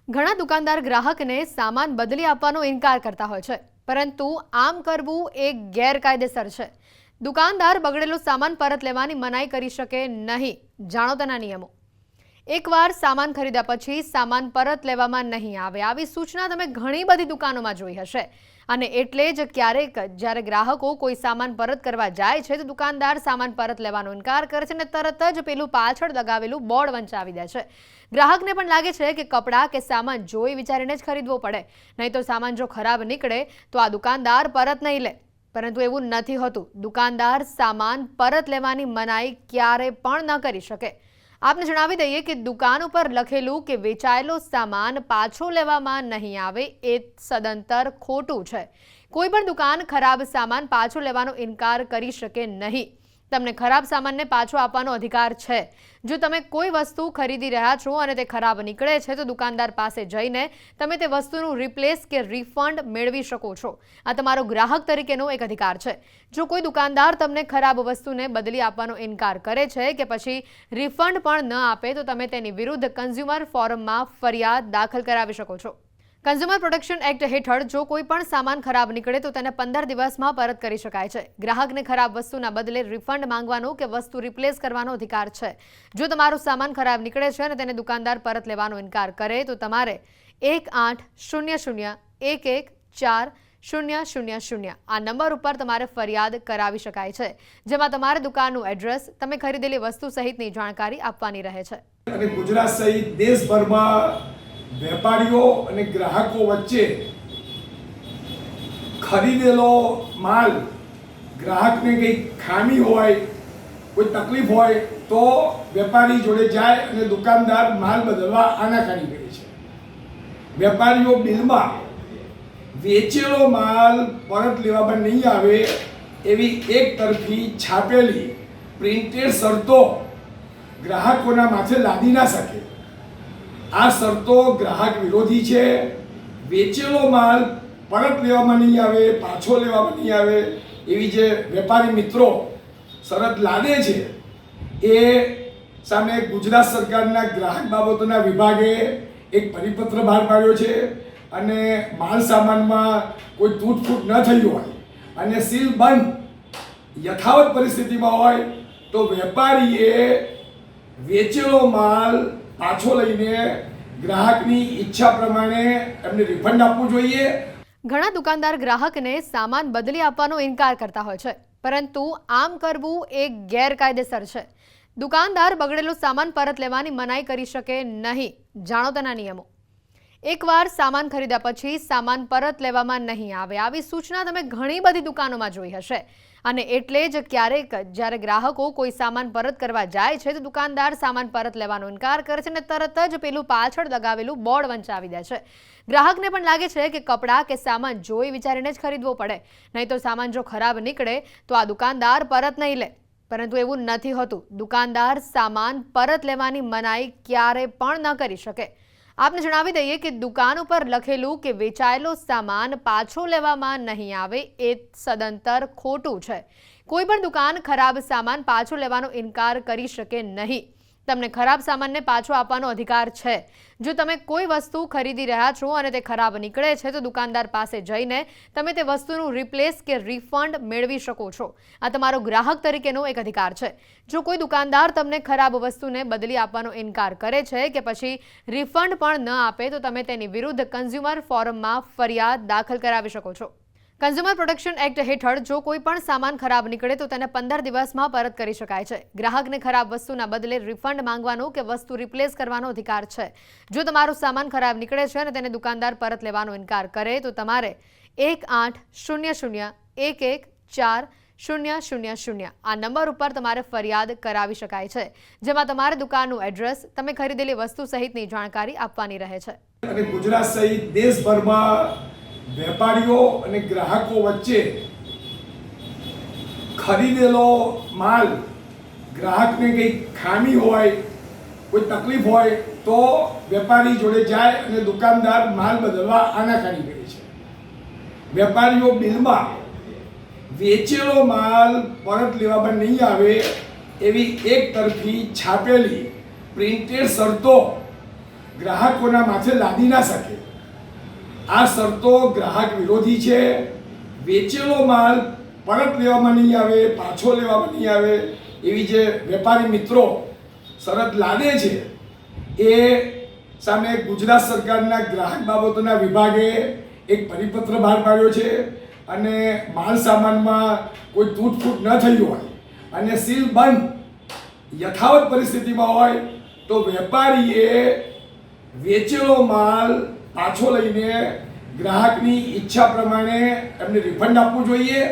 ઘણા દુકાનદાર ગ્રાહકને સામાન બદલી આપવાનો ઇનકાર કરતા હોય છે, પરંતુ આમ કરવું એ ગેરકાયદેસર છે। દુકાનદાર બગડેલો સામાન પરત લેવાની મનાઈ કરી શકે નહીં। જાણો તેના નિયમો। એકવાર સામાન ખરીદ્યા પછી સામાન પરત લેવામાં નહીં આવે, આવી સૂચના તમે ઘણી બધી દુકાનોમાં જોઈ હશે। અને એટલે જ ક્યારેક જ્યારે ગ્રાહકો કોઈ સામાન પરત કરવા જાય છે તો દુકાનદાર સામાન પરત લેવાનો ઇનકાર કરે છે અને તરત જ પેલું પાછળ લગાવેલું બોર્ડ વંચાવી દે છે। ગ્રાહકને પણ લાગે છે કે કપડાં કે સામાન જોઈ વિચારીને જ ખરીદવો પડે, નહીં તો સામાન જો ખરાબ નીકળે તો આ દુકાનદાર પરત નહીં લે। પરંતુ એવું નથી હોતું। દુકાનદાર સામાન પરત લેવાની મનાઈ ક્યારે પણ ન કરી શકે। આપને જણાવી દઈએ કે દુકાન ઉપર લખેલું કે વેચાયેલો સામાન પાછો લેવામાં નહીં આવે એ સદંતર ખોટું છે। કોઈ પણ દુકાન ખરાબ સામાન પાછો લેવાનો ઇનકાર કરી શકે નહીં। તમને ખરાબ સામાનને પાછો આપવાનો અધિકાર છે। જો તમે કોઈ વસ્તુ ખરીદી રહ્યા છો અને તે ખરાબ નીકળે છે તો દુકાનદાર પાસે જઈને તમે તે વસ્તુનું રિપ્લેસ કે રિફંડ મેળવી શકો છો। આ તમારો ગ્રાહક તરીકેનો એક અધિકાર છે। જો કોઈ દુકાનદાર તમને ખરાબ વસ્તુને બદલી આપવાનો ઇનકાર કરે છે કે પછી રિફંડ પણ ન આપે તો તમે તેની વિરુદ્ધ કન્ઝ્યુમર ફોરમમાં ફરિયાદ દાખલ કરાવી શકો છો। કન્ઝ્યુમર પ્રોટેક્શન એક્ટ હેઠળ જો કોઈ પણ સામાન ખરાબ નીકળે તો તેને 15 દિવસમાં પરત કરી શકાય છે। ગ્રાહકને ખરાબ વસ્તુના બદલે રિફંડ માંગવાનો કે વસ્તુ રિપ્લેસ કરવાનો અધિકાર છે। જો તમારું સામાન ખરાબ નીકળે છે અને તેને દુકાનદાર પરત લેવાનો ઇનકાર કરે તો તમારે 1800114000 આ નંબર ઉપર તમારે ફરિયાદ કરાવી શકાય છે, જેમાં તમારે દુકાનનું એડ્રેસ, તમે ખરીદેલી વસ્તુ સહિતની જાણકારી આપવાની રહે છે। અને ગુજરાત સહિત દેશભરમાં વેપારીઓ અને ગ્રાહકો વચ્ચે ખરીદેલો માલ ગ્રાહકને કંઈ ખામી હોય, કોઈ તકલીફ હોય તો વેપારી જોડે જાય અને દુકાનદાર માલ બદલવા આનાકાની કરે છે। વેપારીઓ બિલમાં વેચેલો માલ પરત લેવામાં નહીં આવે એવી એક તરફી છાપેલી પ્રિન્ટેડ શરતો ગ્રાહકોના માથે લાદી ના શકે। આ શરતો ગ્રાહક વિરોધી છે। વેચેલો માલ પરત લેવામાં નહીં આવે, પાછો લેવામાં નહીં આવે એવી જે વેપારી મિત્રો શરત લાદે છે એ સામે ગુજરાત સરકારના ગ્રાહક બાબતોના વિભાગે એક પરિપત્ર બહાર પાડ્યો છે અને માલ સામાનમાં કોઈ તૂટફૂટ ન થઈ હોય અને સીલ બંધ યથાવત પરિસ્થિતિમાં હોય તો વેપારીએ વેચેલો માલ પાછો લઈને ગ્રાહકની ઈચ્છા પ્રમાણે એમને રિફંડ આપવું જોઈએ। ઘણા દુકાનદાર ગ્રાહકને સામાન બદલી આપવાનો ઇનકાર કરતા હોય છે, પરંતુ આમ કરવું એ ગેરકાયદેસર છે। દુકાનદાર બગડેલો સામાન પરત લેવાની મનાઈ કરી શકે નહીં। જાણો તેના નિયમો। એકવાર સામાન ખરીદ્યા પછી સામાન પરત લેવામાં નહીં આવે, આવી સૂચના તમે ઘણી બધી દુકાનોમાં જોઈ હશે। અને એટલે જ ક્યારેક જ્યારે ગ્રાહકો કોઈ સામાન પરત કરવા જાય છે તો દુકાનદાર સામાન પરત લેવાનો ઇનકાર કરે છે અને તરત જ પેલું પાછળ લગાવેલું બોર્ડ વંચાવી દે છે। ગ્રાહકને પણ લાગે છે કે કપડાં કે સામાન જોઈ વિચારીને જ ખરીદવો પડે, નહીં તો સામાન જો ખરાબ નીકળે તો આ દુકાનદાર પરત નહીં લે। પરંતુ એવું નથી હોતું। દુકાનદાર સામાન પરત લેવાની મનાઈ ક્યારે પણ ન કરી શકે। આપને જણાવી દઈએ કે દુકાન ઉપર લખેલું કે વેચાયેલો સામાન પાછો લેવામાં નહીં આવે એ સદંતર ખોટું છે। કોઈ પણ દુકાન ખરાબ સામાન પાછો લેવાનો ઇનકાર કરી શકે નહીં। તમને ખરાબ સામાનને પાછો આપવાનો અધિકાર છે। જો તમે કોઈ વસ્તુ ખરીદી રહ્યા છો અને તે ખરાબ નીકળે છે તો દુકાનદાર પાસે જઈને તમે તે વસ્તુનું રિપ્લેસ કે રિફંડ મેળવી શકો છો। આ તમારો ગ્રાહક તરીકેનો એક અધિકાર છે। જો કોઈ દુકાનદાર તમને ખરાબ વસ્તુને બદલી આપવાનો ઇનકાર કરે છે કે પછી રિફંડ પણ ન આપે તો તમે તેની વિરુદ્ધ કન્ઝ્યુમર ફોરમમાં ફરિયાદ દાખલ કરાવી શકો છો। કન્ઝ્યુમર પ્રોટેક્શન એક્ટ હેઠળ જો કોઈ પણ સામાન ખરાબ નીકળે તો તેને 15 દિવસમાં પરત કરી શકાય છે। ગ્રાહકને ખરાબ વસ્તુના બદલે રિફંડ માંગવાનો કે વસ્તુ રિપ્લેસ કરવાનો અધિકાર છે। જો તમારું સામાન ખરાબ નીકળે છે અને તેને દુકાનદાર પરત લેવાનો ઇનકાર કરે તો તમારે 1800114000 આ નંબર ઉપર તમારે ફરિયાદ કરાવી શકાય છે, જેમાં તમારે દુકાનનું એડ્રેસ, તમે ખરીદેલી વસ્તુ સહિતની જાણકારી આપવાની રહે છે। અને ગુજરાત સહિત દેશભરમાં વેપારીઓ અને ગ્રાહકો વચ્ચે ખરીદેલો માલ ગ્રાહકને કંઈ ખામી હોય, કોઈ તકલીફ હોય તો વેપારી જોડે જાય અને દુકાનદાર માલ બદલવા આનાકાની કરે છે। વેપારીઓ બિલમાં વેચેલો માલ પરત લેવામાં નહીં આવે એવી એક તરફી છાપેલી પ્રિન્ટેડ શરતો ગ્રાહકોના માથે લાદી ના શકે. આ શરતો ગ્રાહક વિરોધી છે. વેચેલો માલ પરત લેવામાં નહીં આવે, પાછો લેવામાં નહીં આવે એવી જે વેપારી મિત્રો શરત લાદે છે એ સામે ગુજરાત સરકારના ગ્રાહક બાબતોના વિભાગે એક પરિપત્ર બહાર પાડ્યો છે અને માલ સામાનમાં કોઈ તૂટફૂટ ન થઈ હોય અને સીલ બંધ યથાવત પરિસ્થિતિમાં હોય તો વેપારીએ વેચેલો માલ પાછો લઈને ગ્રાહકની ઈચ્છા પ્રમાણે એમને રિફંડ આપવું જોઈએ